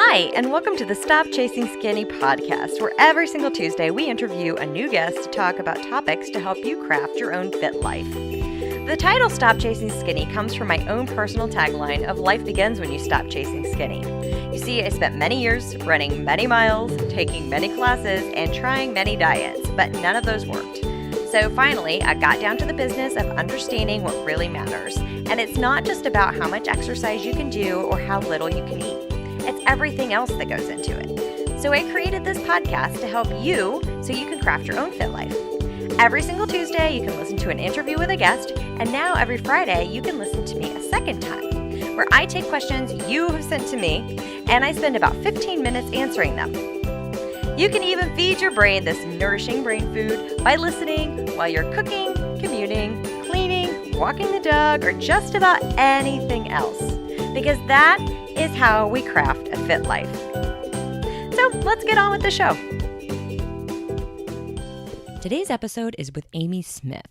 Hi, and welcome to the Stop Chasing Skinny podcast, where every single Tuesday we interview a new guest to talk about topics to help you craft your own fit life. The title Stop Chasing Skinny comes from my own personal tagline of life begins when you stop chasing skinny. You see, I spent many years running many miles, taking many classes, and trying many diets, but none of those worked. So finally, I got down to the business of understanding what really matters. And it's not just about how much exercise you can do or how little you can eat. It's everything else that goes into it. So I created this podcast to help you so you can craft your own fit life. Every single Tuesday, you can listen to an interview with a guest, and now every Friday, you can listen to me a second time, where I take questions you have sent to me, and I spend about 15 minutes answering them. You can even feed your brain this nourishing brain food by listening while you're cooking, commuting, cleaning, walking the dog, or just about anything else, because that is how we craft a fit life. So let's get on with the show. Today's episode is with Amy Smith.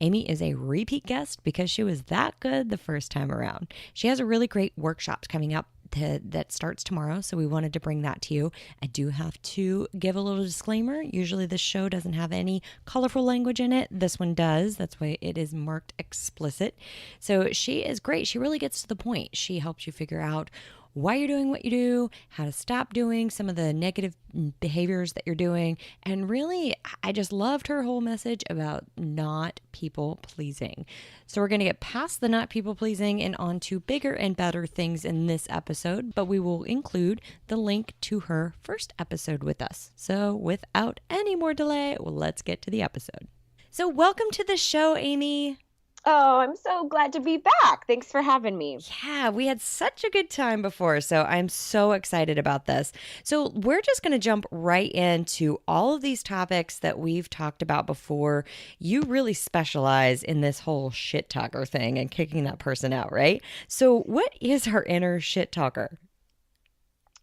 Amy is a repeat guest because she was that good the first time around. She has a really great workshop coming up that starts tomorrow, so we wanted to bring that to you. I do have to give a little disclaimer. Usually this show doesn't have any colorful language in it. This one does. That's why it is marked explicit. So she is great. She really gets to the point. She helps you figure out why you're doing what you do, how to stop doing some of the negative behaviors that you're doing. And really, I just loved her whole message about not people pleasing. So we're going to get past the not people pleasing and on to bigger and better things in this episode, but we will include the link to her first episode with us. So without any more delay, let's get to the episode. So welcome to the show, Amy. Oh, I'm so glad to be back. Thanks for having me. Yeah, we had such a good time before, so I'm so excited about this. So we're just going to jump right into all of these topics that we've talked about before. You really specialize in this whole ShtTalker thing and kicking that person out, right? So what is our inner ShtTalker?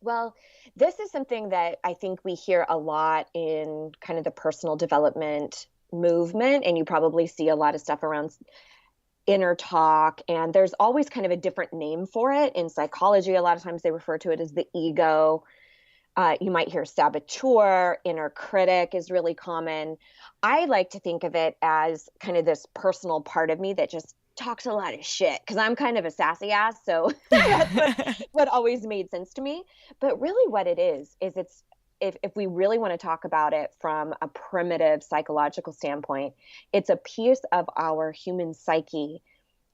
Well, this is something that I think we hear a lot in kind of the personal development movement, and you probably see a lot of stuff around inner talk, and there's always kind of a different name for it. In psychology, a lot of times they refer to it as the ego. You might hear saboteur, inner critic is really common. I like to think of it as kind of this personal part of me that just talks a lot of shit because I'm kind of a sassy ass. So that's what always made sense to me. But really what it is it's if we really want to talk about it from a primitive psychological standpoint, it's a piece of our human psyche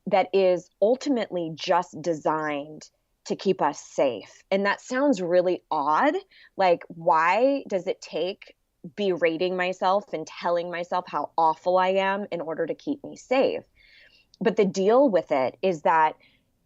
that is ultimately just designed to keep us safe. And that sounds really odd. Like, why does it take berating myself and telling myself how awful I am in order to keep me safe? But the deal with it is that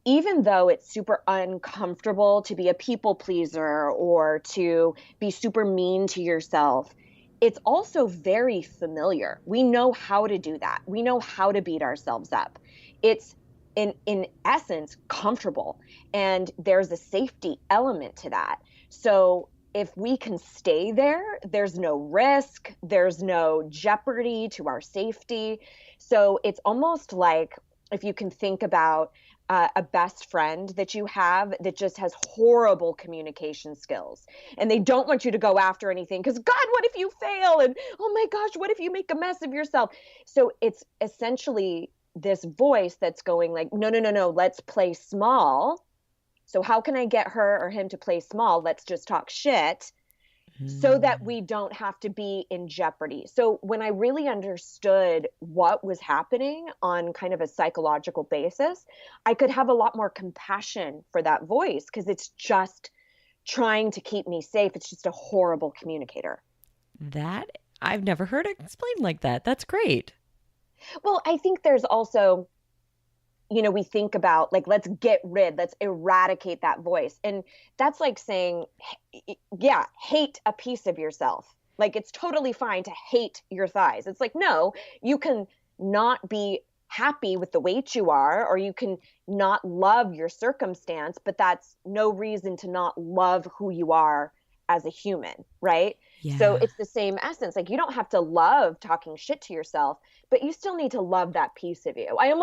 even though it's super uncomfortable to be a people pleaser or to be super mean to yourself, it's also very familiar. We know how to do that. We know how to beat ourselves up. It's in essence comfortable, and there's a safety element to that. So if we can stay there, there's no risk, there's no jeopardy to our safety. So it's almost like if you can think about a best friend that you have that just has horrible communication skills, and they don't want you to go after anything because, God, what if you fail? And oh my gosh, what if you make a mess of yourself? So it's essentially this voice that's going like, no, let's play small. So how can I get her or him to play small? Let's just talk shit so that we don't have to be in jeopardy. So when I really understood what was happening on kind of a psychological basis, I could have a lot more compassion for that voice because it's just trying to keep me safe. It's just a horrible communicator. That I've never heard it explained like that. That's great. Well, I think there's also, we think about like, let's eradicate that voice. And that's like saying, yeah, hate a piece of yourself. Like, it's totally fine to hate your thighs. It's like, no, you can not be happy with the weight you are, or you can not love your circumstance, but that's no reason to not love who you are as a human, right? So Yeah. it's the same essence. Like, you don't have to love talking shit to yourself, but you still need to love that piece of you. I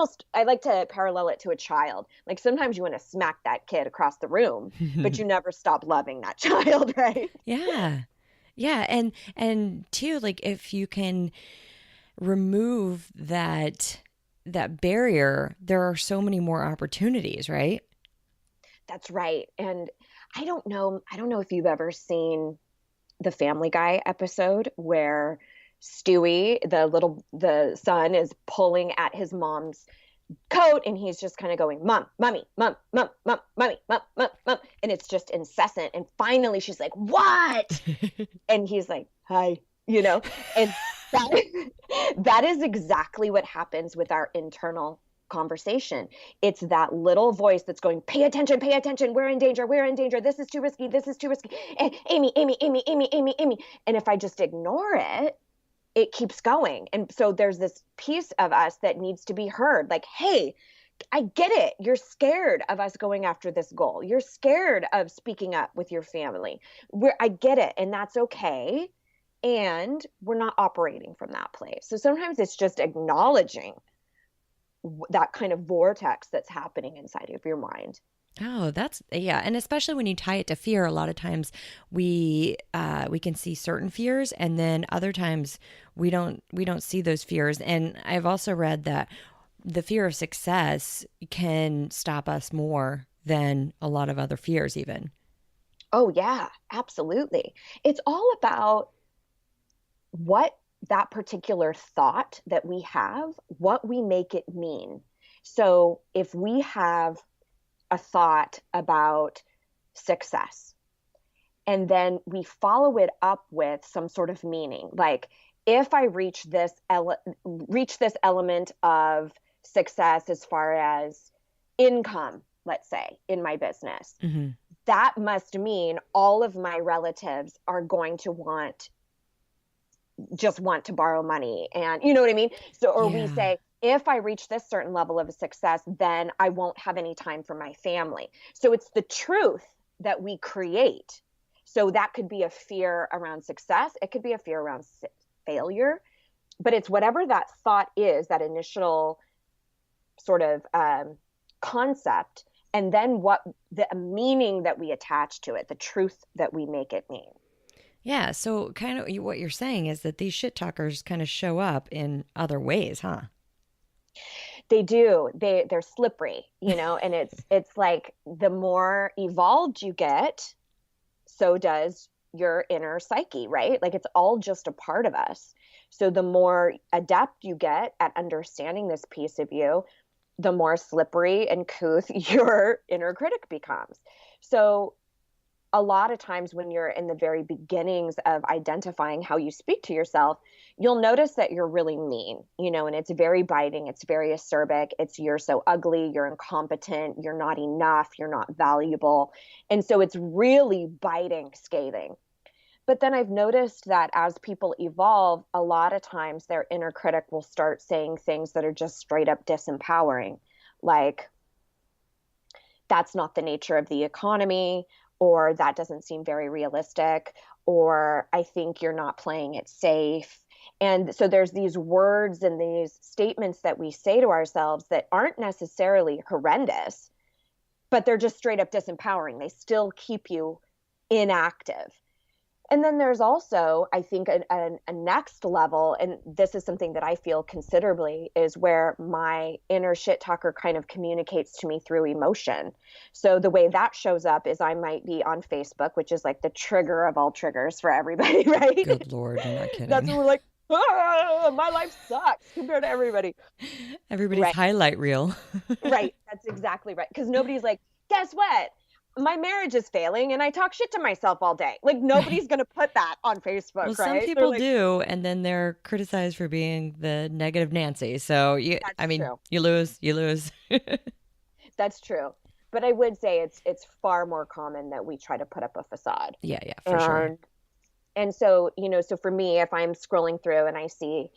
like to parallel it to a child. Like, sometimes you want to smack that kid across the room, but you never stop loving that child, right? Yeah. Yeah, and too, like if you can remove that barrier, there are so many more opportunities, right? That's right. And I don't know if you've ever seen the Family Guy episode where Stewie, the son, is pulling at his mom's coat, and he's just kind of going, "Mom, mommy, mom, mom, mom, mommy, mom, mom, mom," and it's just incessant. And finally, she's like, "What?" And he's like, "Hi," you know, and that that is exactly what happens with our internal conversation. It's that little voice that's going, pay attention, we're in danger, this is too risky, this is too risky, and Amy, Amy, Amy, Amy, Amy, Amy. And if I just ignore it, it keeps going. And so there's this piece of us that needs to be heard, like, hey, I get it. You're scared of us going after this goal. You're scared of speaking up with your family. I get it. And that's okay. And we're not operating from that place. So sometimes it's just acknowledging that kind of vortex that's happening inside of your mind. Oh, that's yeah, and especially when you tie it to fear, a lot of times we can see certain fears, and then other times we don't see those fears. And I've also read that the fear of success can stop us more than a lot of other fears, even. Oh, yeah, absolutely. It's all about what that particular thought that we have, what we make it mean. So if we have a thought about success, and then we follow it up with some sort of meaning, like, if I reach this element of success as far as income, let's say, in my business, Hmm. that must mean all of my relatives are going to want to borrow money, and you know what I mean? So, or we Yeah. say, if I reach this certain level of success, then I won't have any time for my family. So it's the truth that we create. So that could be a fear around success, it could be a fear around failure, but it's whatever that thought is, that initial sort of concept, and then what the meaning that we attach to it, the truth that we make it mean. Yeah, so kind of what you're saying is that these shit talkers kind of show up in other ways, huh? They do. They're slippery, you know, and it's like the more evolved you get, so does your inner psyche, right? Like, it's all just a part of us. So the more adept you get at understanding this piece of you, the more slippery and couth your inner critic becomes. So a lot of times when you're in the very beginnings of identifying how you speak to yourself, you'll notice that you're really mean, you know, and it's very biting, it's very acerbic. It's, you're so ugly, you're incompetent, you're not enough, you're not valuable. And so it's really biting, scathing. But then I've noticed that as people evolve, a lot of times their inner critic will start saying things that are just straight up disempowering, like, that's not the nature of the economy, or that doesn't seem very realistic, or I think you're not playing it safe. And so there's these words and these statements that we say to ourselves that aren't necessarily horrendous, but they're just straight up disempowering. They still keep you inactive. And then there's also, I think, a next level, and this is something that I feel considerably, is where my inner shit talker kind of communicates to me through emotion. So the way that shows up is I might be on Facebook, which is like the trigger of all triggers for everybody, right? Good Lord, you're not That's kidding. when we're like, my life sucks compared to everybody. Everybody's Right, highlight reel. right. That's exactly right. Because nobody's like, guess what? My marriage is failing and I talk shit to myself all day. Like, Right. nobody's going to put that on Well, Facebook, some right? They're people like, do, and then they're criticized for being the negative Nancy. So I that's mean, true. you lose, you lose. That's true. But I would say it's far more common that we try to put up a facade. Yeah, yeah, for sure. And so, you know, so for me, if I'm scrolling through and I see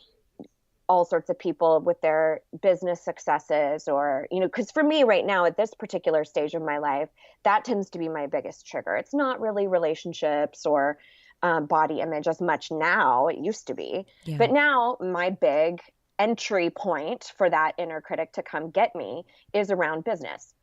all sorts of people with their business successes, or, you know, because for me right now at this particular stage of my life, that tends to be my biggest trigger. It's not really relationships or body image as much now. It used to be. Yeah. But now my big entry point for that inner critic to come get me is around business.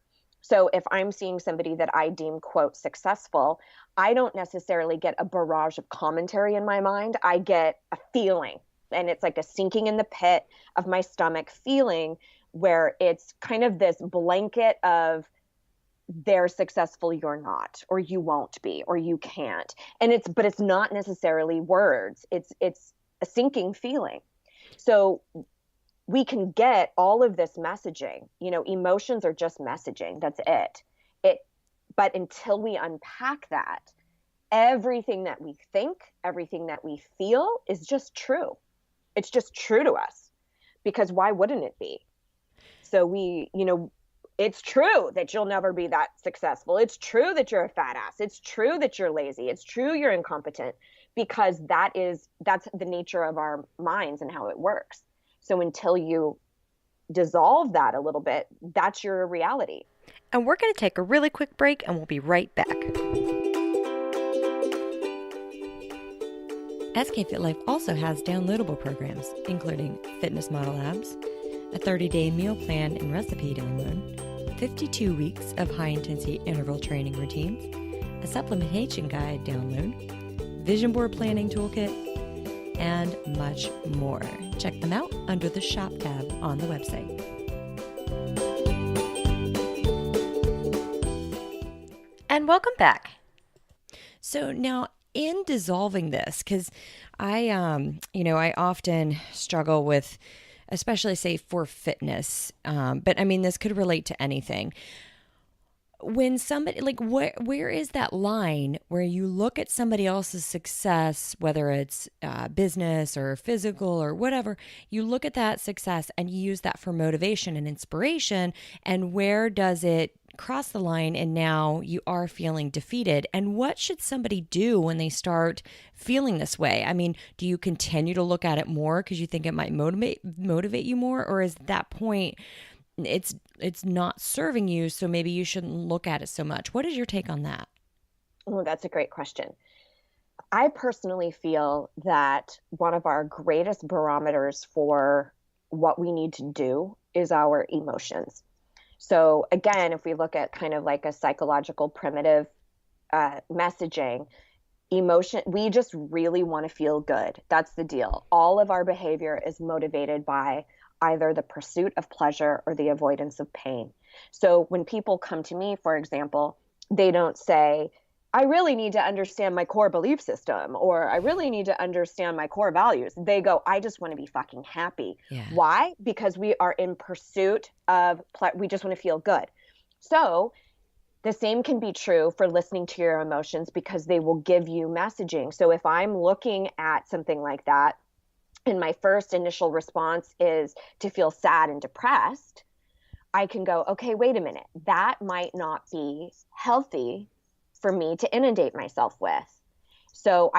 So if I'm seeing somebody that I deem, quote, successful, I don't necessarily get a barrage of commentary in my mind. I get a feeling, and it's like a sinking in the pit of my stomach feeling where it's kind of this blanket of they're successful, you're not, or you won't be, or you can't. But it's not necessarily words. It's a sinking feeling. So we can get all of this messaging, emotions are just messaging. That's it. But until we unpack that, everything that we think, everything that we feel is just true. It's just true to us, because why wouldn't it be? So it's true that you'll never be that successful. It's true that you're a fat ass. It's true that you're lazy. It's true you're incompetent, because that's the nature of our minds and how it works. So until you dissolve that a little bit, that's your reality. And we're going to take a really quick break, and we'll be right back. SK Fit Life also has downloadable programs, including Fitness Model Labs, a 30-day meal plan and recipe download, 52 weeks of high-intensity interval training routines, a supplementation guide download, vision board planning toolkit, and much more. Check them out under the Shop tab on the website. And welcome back. So now, in dissolving this, because I often struggle with, especially say for fitness, but I mean, this could relate to anything. When somebody, like, where is that line where you look at somebody else's success, whether it's business or physical or whatever, you look at that success and you use that for motivation and inspiration, and where does it cross the line and now you are feeling defeated? And what should somebody do when they start feeling this way? I mean, do you continue to look at it more because you think it might motivate you more, or is that point it's not serving you, so maybe you shouldn't look at it so much? What is your take on that? Oh, that's a great question. I personally feel that one of our greatest barometers for what we need to do is our emotions. So again, if we look at kind of like a psychological primitive messaging, emotion, we just really want to feel good. That's the deal. All of our behavior is motivated by either the pursuit of pleasure or the avoidance of pain. So when people come to me, for example, they don't say, I really need to understand my core belief system, or I really need to understand my core values. They go, I just want to be fucking happy. Yeah. Why? Because we are in pursuit of, we just want to feel good. So the same can be true for listening to your emotions, because they will give you messaging. So if I'm looking at something like that, and my first initial response is to feel sad and depressed, I can go, okay, wait a minute. That might not be healthy for me to inundate myself with. So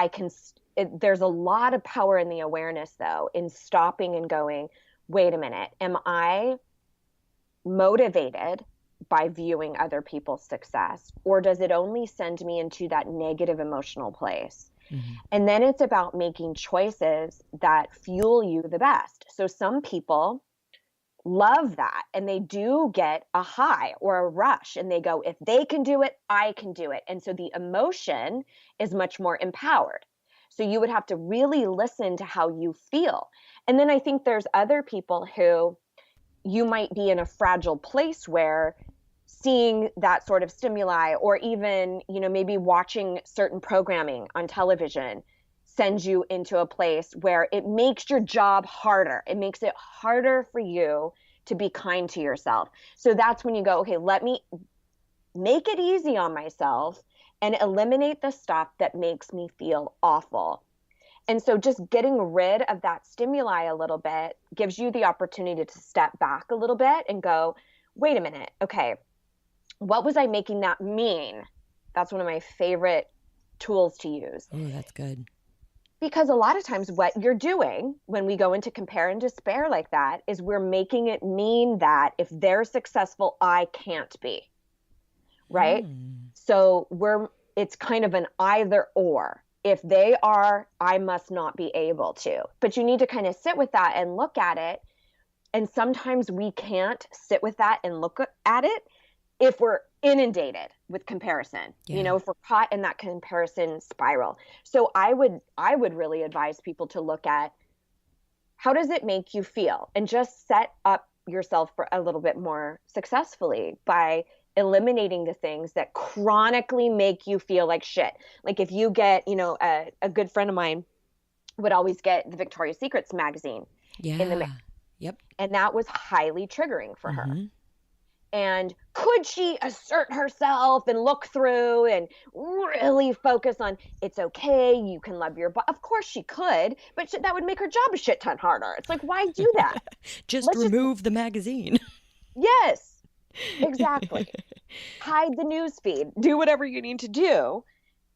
there's a lot of power in the awareness, though, in stopping and going, wait a minute, am I motivated by viewing other people's success, or does it only send me into that negative emotional place? Mm-hmm. And then it's about making choices that fuel you the best. So some people love that, and they do get a high or a rush, and they go, if they can do it, I can do it. And so the emotion is much more empowered. So you would have to really listen to how you feel. And then I think there's other people who you might be in a fragile place where seeing that sort of stimuli, or even, maybe watching certain programming on television, sends you into a place where it makes your job harder. It makes it harder for you to be kind to yourself. So that's when you go, okay, let me make it easy on myself and eliminate the stuff that makes me feel awful. And so just getting rid of that stimuli a little bit gives you the opportunity to step back a little bit and go, wait a minute, okay, what was I making that mean? That's one of my favorite tools to use. Oh, that's good. Because a lot of times what you're doing when we go into compare and despair like that is we're making it mean that if they're successful, I can't be. Right? So it's kind of an either or. If they are, I must not be able to. But you need to kind of sit with that and look at it. And sometimes we can't sit with that and look at it if we're inundated with comparison, if we're caught in that comparison spiral. So I would really advise people to look at, how does it make you feel? And just set up yourself for a little bit more successfully by eliminating the things that chronically make you feel like shit. Like if you get, a good friend of mine would always get the Victoria's Secrets magazine in the mail. Yep. And that was highly triggering for her. And could she assert herself and look through and really focus on, it's okay, you can love your body? Of course she could, but that would make her job a shit ton harder. It's like, why do that? Just remove the magazine. Yes, exactly. Hide the news feed. Do whatever you need to do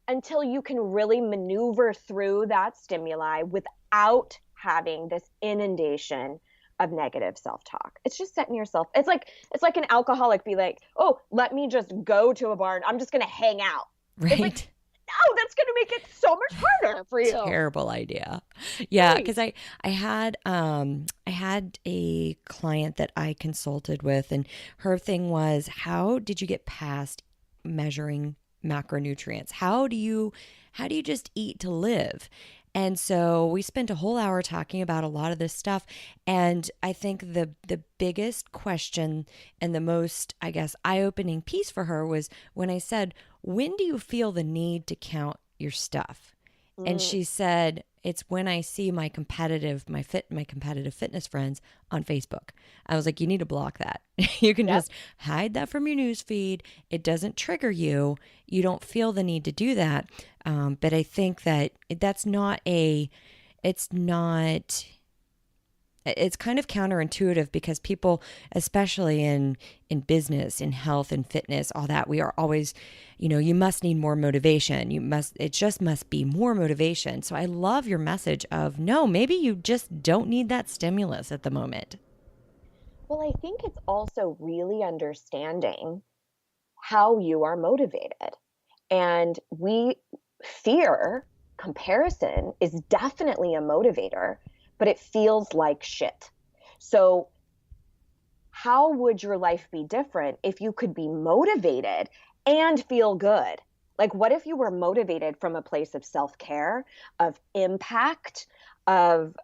until you can really maneuver through that stimuli without having this inundation of negative self-talk. It's just setting yourself. It's like an alcoholic be like, oh, let me just go to a bar and I'm just going to hang out. Right. Like, no, that's going to make it so much harder for you. Terrible idea. Yeah. Cause I had a client that I consulted with, and her thing was, how did you get past measuring macronutrients? How do you just eat to live? And so we spent a whole hour talking about a lot of this stuff. And I think the biggest question and the most, I guess, eye-opening piece for her was when I said, when do you feel the need to count your stuff? And she said, it's when I see my competitive fitness friends on Facebook. I was like, you need to block that. You can just hide that from your news feed. It doesn't trigger you. You don't feel the need to do that. But I think that it's kind of counterintuitive, because people, especially in business, in health and fitness, all that, we are always, you must need more motivation. It just must be more motivation. So I love your message of, no, maybe you just don't need that stimulus at the moment. Well, I think it's also really understanding how you are motivated. And fear, comparison is definitely a motivator, but it feels like shit. So how would your life be different if you could be motivated and feel good? Like, what if you were motivated from a place of self-care, of impact, of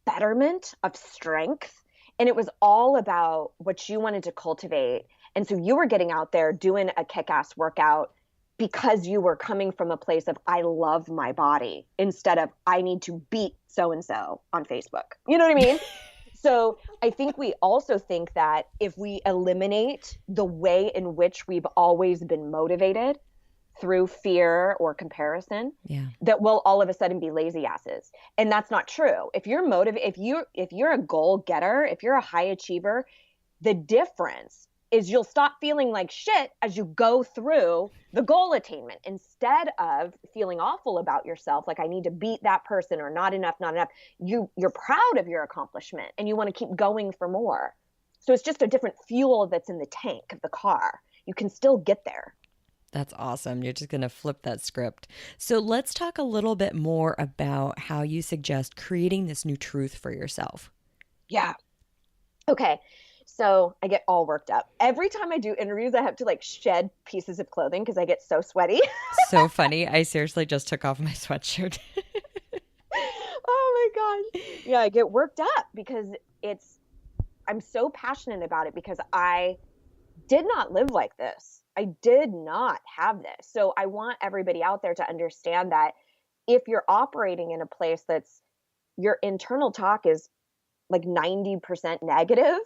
betterment, of strength, and it was all about what you wanted to cultivate? And so you were getting out there doing a kick-ass workout because you were coming from a place of, I love my body, instead of, I need to beat so-and-so on Facebook. You know what I mean? So I think we also think that if we eliminate the way in which we've always been motivated through fear or comparison, that we'll all of a sudden be lazy asses. And that's not true. If you're motivated, if you're a goal getter, if you're a high achiever, the difference is you'll stop feeling like shit as you go through the goal attainment, instead of feeling awful about yourself, like I need to beat that person or not enough. You're proud of your accomplishment and you want to keep going for more. So it's just a different fuel that's in the tank of the car. You can still get there. That's awesome. You're just going to flip that script. So let's talk a little bit more about how you suggest creating this new truth for yourself. Yeah. Okay. So I get all worked up. Every time I do interviews, I have to shed pieces of clothing because I get so sweaty. So funny. I seriously just took off my sweatshirt. Oh my gosh. Yeah, I get worked up because I'm so passionate about it, because I did not live like this. I did not have this. So I want everybody out there to understand that if you're operating in a place that's, your internal talk is like 90% negative,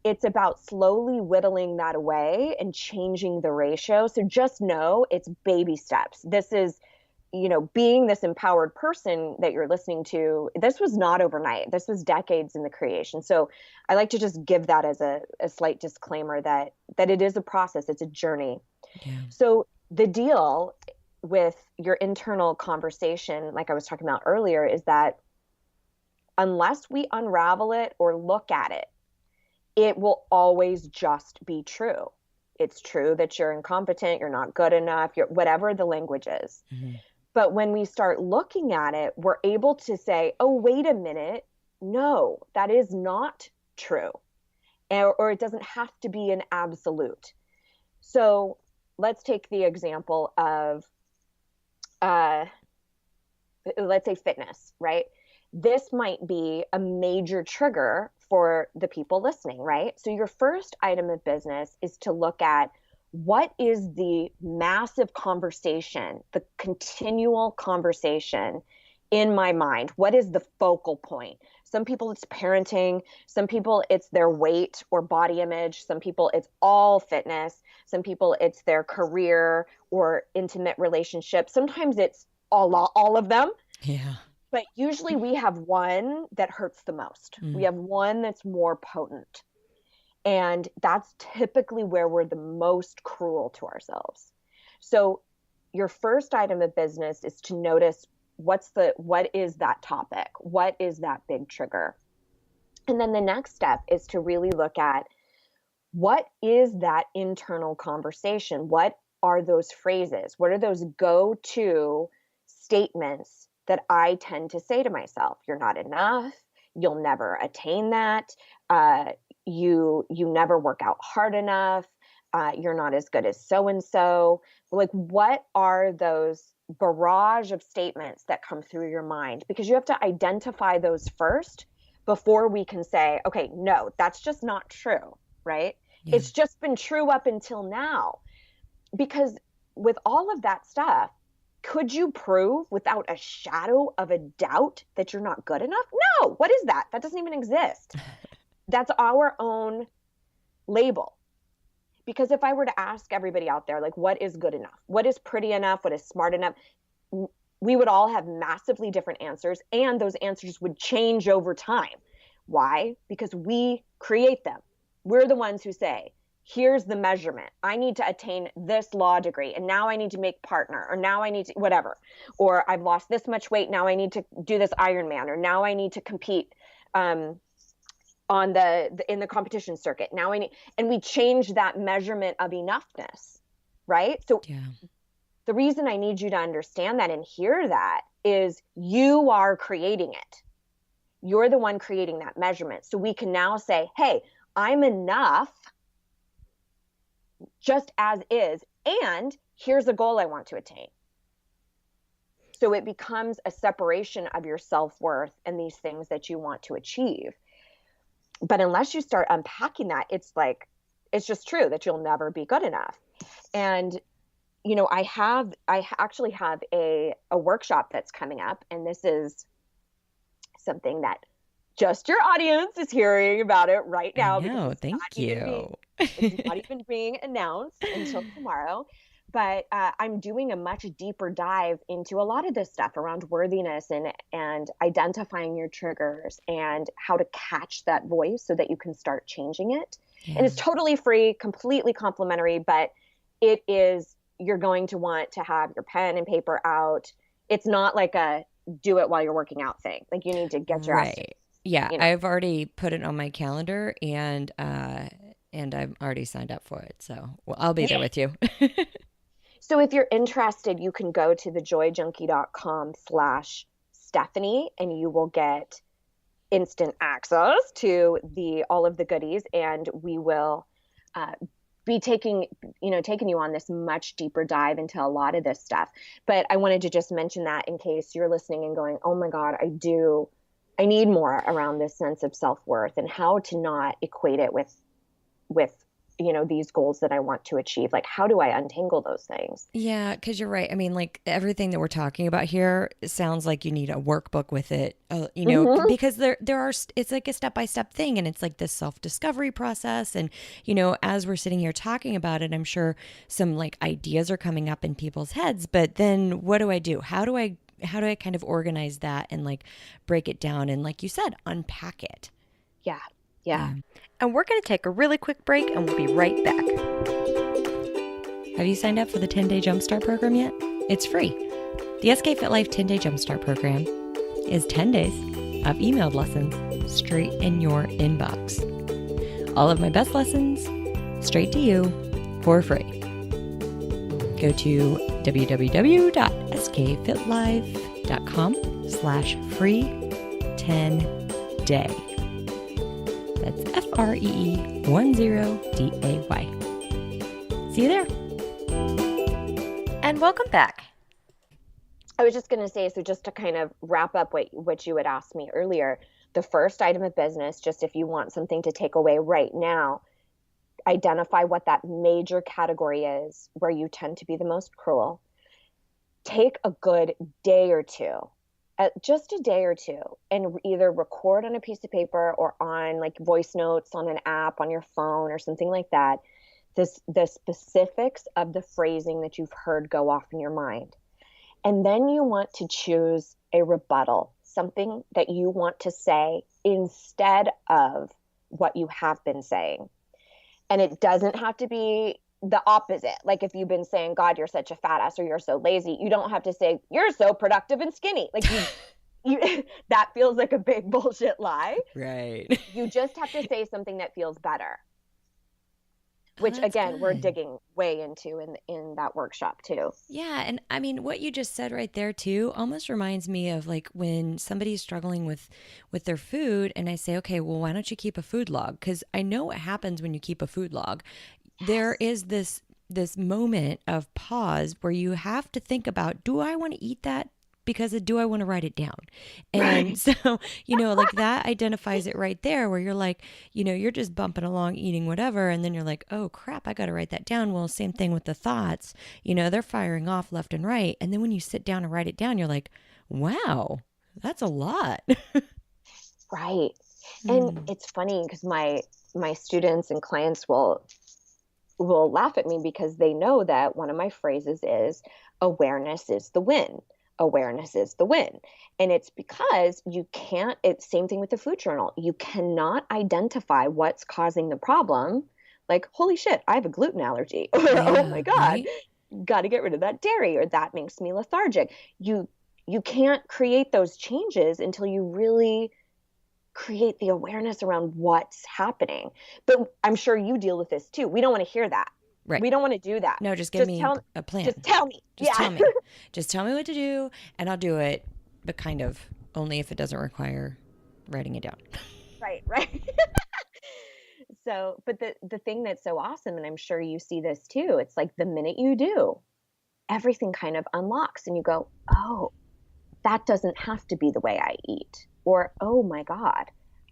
it's about slowly whittling that away and changing the ratio. So just know it's baby steps. This is, being this empowered person that you're listening to, this was not overnight. This was decades in the creation. So I like to just give that as a slight disclaimer that it is a process. It's a journey. Yeah. So the deal with your internal conversation, like I was talking about earlier, is that unless we unravel it or look at it, it will always just be true. It's true that you're incompetent, you're not good enough, whatever the language is. Mm-hmm. But when we start looking at it, we're able to say, oh, wait a minute. No, that is not true. Or it doesn't have to be an absolute. So let's take the example of, let's say fitness, right? This might be a major trigger for the people listening, right? So your first item of business is to look at what is the massive conversation, the continual conversation in my mind? What is the focal point? Some people it's parenting. Some people it's their weight or body image. Some people it's all fitness. Some people it's their career or intimate relationships. Sometimes it's all of them. Yeah. But usually we have one that hurts the most. We have one that's more potent. And that's typically where we're the most cruel to ourselves. So your first item of business is to notice what is that topic? What is that big trigger? And then the next step is to really look at what is that internal conversation? What are those phrases? What are those go-to statements that I tend to say to myself? You're not enough. You'll never attain that. You never work out hard enough. You're not as good as so-and-so. Like, what are those barrage of statements that come through your mind? Because you have to identify those first before we can say, okay, no, that's just not true, right? Yeah. It's just been true up until now. Because with all of that stuff, could you prove without a shadow of a doubt that you're not good enough? No. What is that? That doesn't even exist. That's our own label. Because if I were to ask everybody out there, like, what is good enough? What is pretty enough? What is smart enough? We would all have massively different answers, and those answers would change over time. Why? Because we create them. We're the ones who say, here's the measurement. I need to attain this law degree, and now I need to make partner, or now I need to whatever. Or I've lost this much weight, now I need to do this Ironman, or now I need to compete in the competition circuit. Now and we change that measurement of enoughness, right? So yeah. The reason I need you to understand that and hear that is you are creating it. You're the one creating that measurement. So we can now say, hey, I'm enough just as is, and here's a goal I want to attain. So it becomes a separation of your self-worth and these things that you want to achieve. But unless you start unpacking that, it's just true that you'll never be good enough. And, you know, I actually have a workshop that's coming up, and this is something that just your audience is hearing about it right now. No, thank you. It's not even being announced until tomorrow. But I'm doing a much deeper dive into a lot of this stuff around worthiness and identifying your triggers and how to catch that voice so that you can start changing it. Yeah. And it's totally free, completely complimentary, but you're going to want to have your pen and paper out. It's not like a do it while you're working out thing. Like, you need to get your ass. Yeah, you know? I've already put it on my calendar, and I'm already signed up for it. So I'll be there with you. So if you're interested, you can go to thejoyjunkie.com/Stephanie, and you will get instant access to all of the goodies. And we will be taking you on this much deeper dive into a lot of this stuff. But I wanted to just mention that in case you're listening and going, oh my God, I need more around this sense of self-worth and how to not equate it with these goals that I want to achieve. Like, how do I untangle those things? Yeah, because you're right. I mean, like, everything that we're talking about here sounds like you need a workbook with it, because there are, it's like a step-by-step thing, and it's like this self-discovery process. And, as we're sitting here talking about it, I'm sure some like ideas are coming up in people's heads, but then what do I do? How do I kind of organize that and like break it down and, like you said, unpack it? Yeah. And we're going to take a really quick break, and we'll be right back. Have you signed up for the 10-day Jumpstart program yet? It's free. The SK Fit Life 10-day Jumpstart program is 10 days of emailed lessons straight in your inbox. All of my best lessons straight to you for free. Go to www.skfitlive.com/free10day. That's FREE10DAY. See you there. And welcome back. I was just going to say, so just to kind of wrap up what you had asked me earlier, the first item of business, just if you want something to take away right now, identify what that major category is where you tend to be the most cruel. Take a good day or two, just a day or two, and either record on a piece of paper or on like voice notes on an app on your phone or something like that, the specifics of the phrasing that you've heard go off in your mind. And then you want to choose a rebuttal, something that you want to say instead of what you have been saying. And it doesn't have to be the opposite. Like if you've been saying, God, you're such a fat ass, or you're so lazy, you don't have to say, you're so productive and skinny. Like you that feels like a big bullshit lie. Right. You just have to say something that feels better. Which again, good. We're digging way into in that workshop too. Yeah. And I mean, what you just said right there too, almost reminds me of like when somebody's struggling with their food and I say, okay, well, why don't you keep a food log? Because I know what happens when you keep a food log. Yes. There is this moment of pause where you have to think about, do I want to eat that? Because do I want to write it down? And so, like that identifies it right there where you're like, you're just bumping along eating whatever. And then you're like, oh crap, I got to write that down. Well, same thing with the thoughts, they're firing off left and right. And then when you sit down and write it down, you're like, wow, that's a lot. Right. And it's funny because my students and clients will laugh at me because they know that one of my phrases is awareness is the win. Awareness is the win. And it's because it's same thing with the food journal. You cannot identify what's causing the problem. Like, holy shit, I have a gluten allergy. Or, oh my God, right? Got to get rid of that dairy, or that makes me lethargic. You can't create those changes until you really create the awareness around what's happening. But I'm sure you deal with this too. We don't want to hear that. Right. We don't want to do that. No, just give me a plan. Just tell me. Tell me. Just tell me what to do and I'll do it, but kind of only if it doesn't require writing it down. Right. So, but the thing that's so awesome, and I'm sure you see this too, it's like the minute you do, everything kind of unlocks and you go, oh, that doesn't have to be the way I eat. Or, oh my God,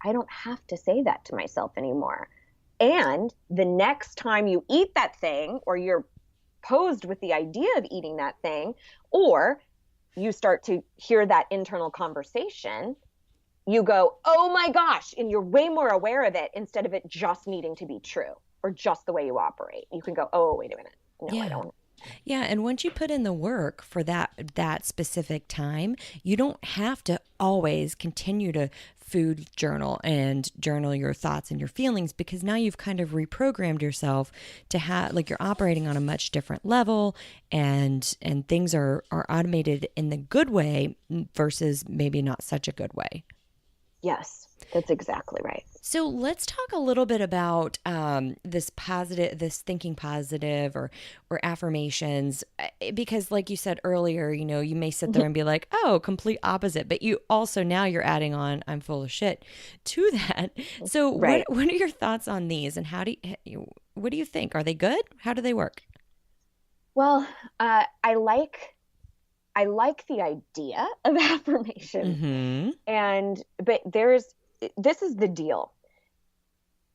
I don't have to say that to myself anymore. And the next time you eat that thing, or you're posed with the idea of eating that thing, or you start to hear that internal conversation, you go, oh my gosh, and you're way more aware of it instead of it just needing to be true or just the way you operate. You can go, oh, wait a minute. No, I don't. Yeah, and once you put in the work for that specific time, you don't have to always continue to food journal and journal your thoughts and your feelings, because now you've kind of reprogrammed yourself to have, like, you're operating on a much different level, and things are automated in the good way versus maybe not such a good way. Yes, that's exactly right. So let's talk a little bit about this thinking positive or affirmations, because like you said earlier, you may sit there and be like, oh, complete opposite, but you also, now you're adding on, I'm full of shit to that. So what are your thoughts on these, and what do you think? Are they good? How do they work? Well, I like the idea of affirmation, but this is the deal.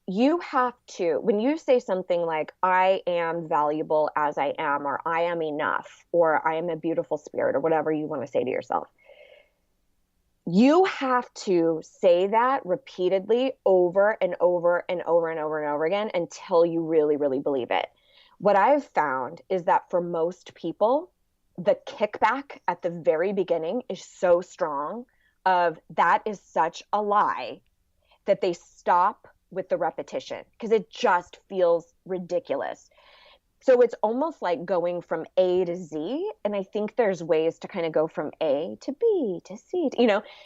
You have to, when you say something like, I am valuable as I am, or I am enough, or I am a beautiful spirit, or whatever you want to say to yourself, you have to say that repeatedly over and over and over and over and over again until you really, really believe it. What I've found is that for most people, the kickback at the very beginning is so strong of that is such a lie that they stop with the repetition because it just feels ridiculous. So it's almost like going from A to Z. And I think there's ways to kind of go from A to B to C,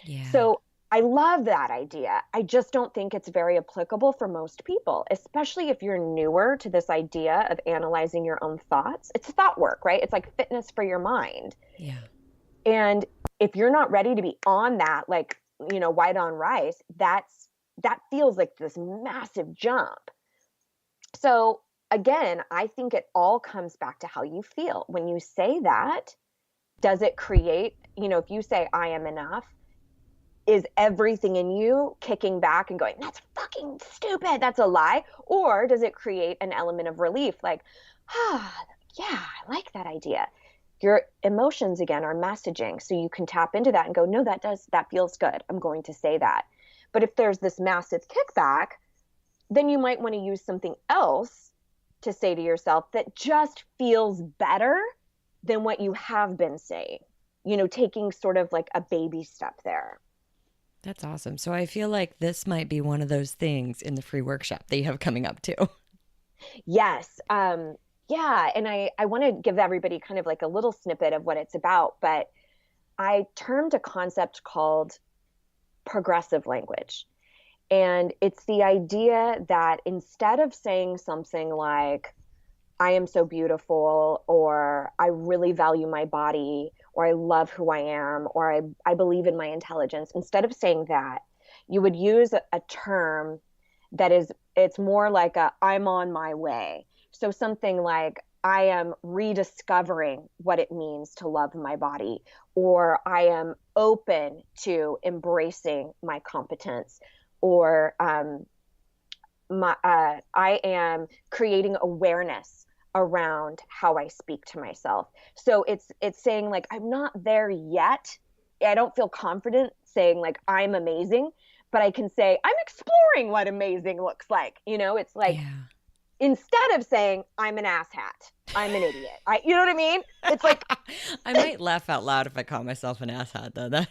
Yeah. So I love that idea. I just don't think it's very applicable for most people, especially if you're newer to this idea of analyzing your own thoughts. It's thought work, right? It's like fitness for your mind. Yeah. And if you're not ready to be on that, like, white on rice, that feels like this massive jump. So again, I think it all comes back to how you feel. When you say that, does it create, if you say, I am enough, is everything in you kicking back and going, that's fucking stupid, that's a lie? Or does it create an element of relief? Like, yeah, I like that idea. Your emotions, again, are messaging. So you can tap into that and go, no, that feels good. I'm going to say that. But if there's this massive kickback, then you might want to use something else to say to yourself that just feels better than what you have been saying, taking sort of like a baby step there. That's awesome. So I feel like this might be one of those things in the free workshop that you have coming up too. Yes. Yeah. And I want to give everybody kind of like a little snippet of what it's about, but I termed a concept called progressive language. And it's the idea that instead of saying something like, I am so beautiful, or I really value my body, or I love who I am, or I believe in my intelligence, instead of saying that, you would use a term that it's more like I'm on my way. So something like, I am rediscovering what it means to love my body, or I am open to embracing my competence, or I am creating awareness around how I speak to myself. So it's saying like, I'm not there yet. I don't feel confident saying like, I'm amazing, but I can say, I'm exploring what amazing looks like. It's like, Yeah. Instead of saying, I'm an asshat, I'm an idiot. You know what I mean? It's like, I might laugh out loud if I call myself an asshat though.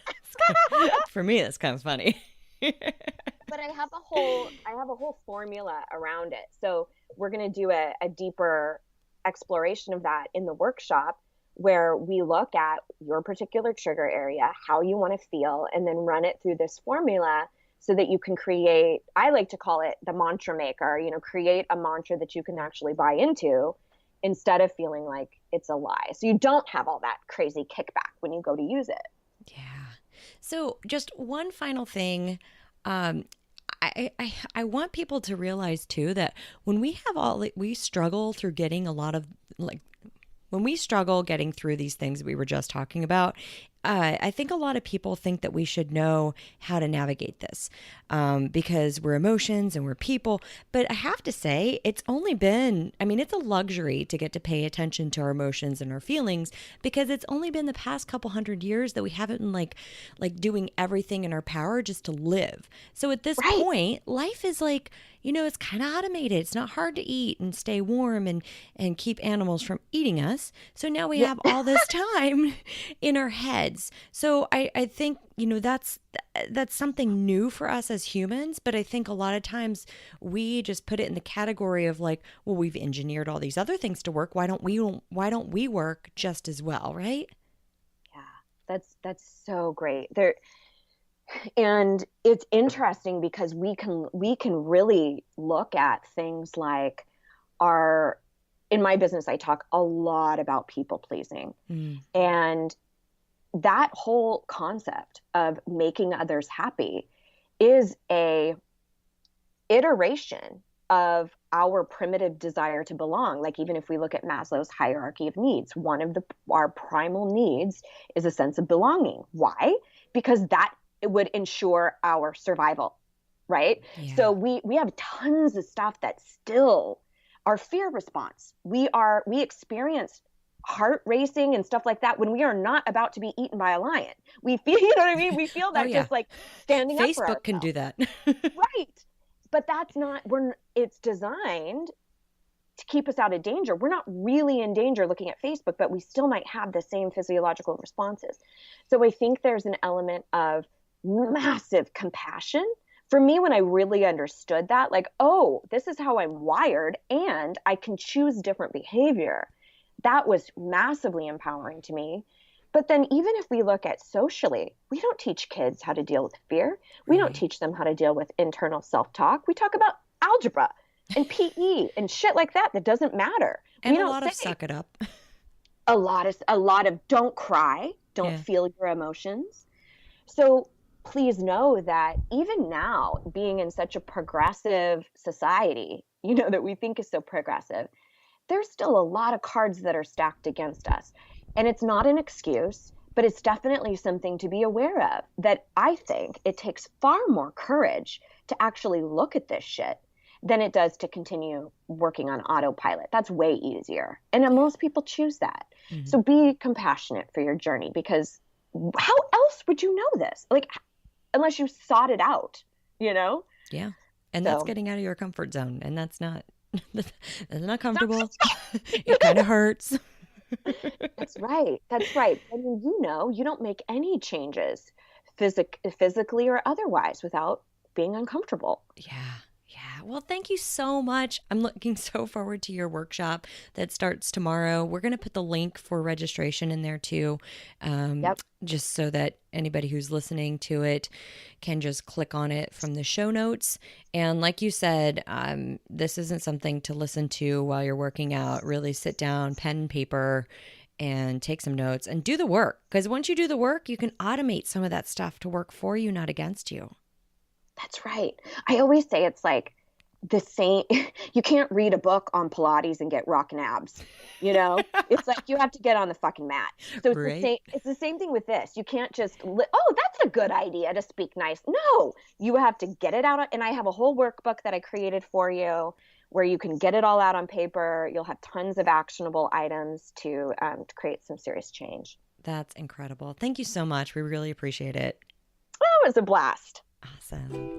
For me, that's kind of funny. but I have a whole formula around it. So we're going to do a deeper exploration of that in the workshop, where we look at your particular trigger area, how you want to feel, and then run it through this formula so that you can create, I like to call it the mantra maker, create a mantra that you can actually buy into instead of feeling like it's a lie. So you don't have all that crazy kickback when you go to use it. Yeah. So just one final thing. I want people to realize too that when we struggle through getting a lot of when we struggle getting through these things we were just talking about, I think a lot of people think that we should know how to navigate this because we're emotions and we're people. But I have to say, it's a luxury to get to pay attention to our emotions and our feelings, because it's only been the past couple hundred years that we haven't been like doing everything in our power just to live. So at this point, life is like, it's kind of automated. It's not hard to eat and stay warm and keep animals from eating us. So now we have all this time in our heads. So I think, that's something new for us as humans. But I think a lot of times we just put it in the category of like, well, we've engineered all these other things to work. Why don't we work just as well? Right? Yeah, that's so great. And it's interesting because we can really look at things like in my business, I talk a lot about people pleasing. And that whole concept of making others happy is a iteration of our primitive desire to belong. Like, even if we look at Maslow's hierarchy of needs, one of our primal needs is a sense of belonging. Why? Because that it would ensure our survival, right? Yeah. So we have tons of stuff that's still our fear response. We experience heart racing and stuff like that when we are not about to be eaten by a lion. We feel, you know what I mean? We feel that just like standing up for ourselves. Facebook can do that. Right. But that's not, it's designed to keep us out of danger. We're not really in danger looking at Facebook, but we still might have the same physiological responses. So I think there's an element of massive compassion for me when I really understood that, like, oh, this is how I'm wired and I can choose different behavior. That was massively empowering to me. But then even if we look at socially, we don't teach kids how to deal with fear. We don't Right. teach them how to deal with internal self-talk. We talk about algebra and PE and shit like that doesn't matter. And We a don't lot say of suck it up. a lot of don't cry, don't Yeah. feel your emotions. So please know that even now, being in such a progressive society, that we think is so progressive, there's still a lot of cards that are stacked against us. And it's not an excuse, but it's definitely something to be aware of, that I think it takes far more courage to actually look at this shit than it does to continue working on autopilot. That's way easier. And most people choose that. Mhm. So be compassionate for your journey, because how else would you know this? Like, unless you sought it out, you know? Yeah. And that's So getting out of your comfort zone. And that's not that's not comfortable. It kind of hurts. that's right. That's right. I mean, you don't make any changes physically or otherwise without being uncomfortable. Yeah. Yeah. Well, thank you so much. I'm looking so forward to your workshop that starts tomorrow. We're going to put the link for registration in there too, Yep. just so that anybody who's listening to it can just click on it from the show notes. And like you said, this isn't something to listen to while you're working out. Really sit down, pen and paper, and take some notes and do the work. Because once you do the work, you can automate some of that stuff to work for you, not against you. That's right. I always say it's like the same. You can't read a book on Pilates and get rockin' abs. It's like you have to get on the fucking mat. So it's the Right? same. It's the same thing with this. You can't just, oh, that's a good idea to speak nice. No, you have to get it out. And I have a whole workbook that I created for you where you can get it all out on paper. You'll have tons of actionable items to create some serious change. That's incredible. Thank you so much. We really appreciate it. Oh, it was a blast. Awesome.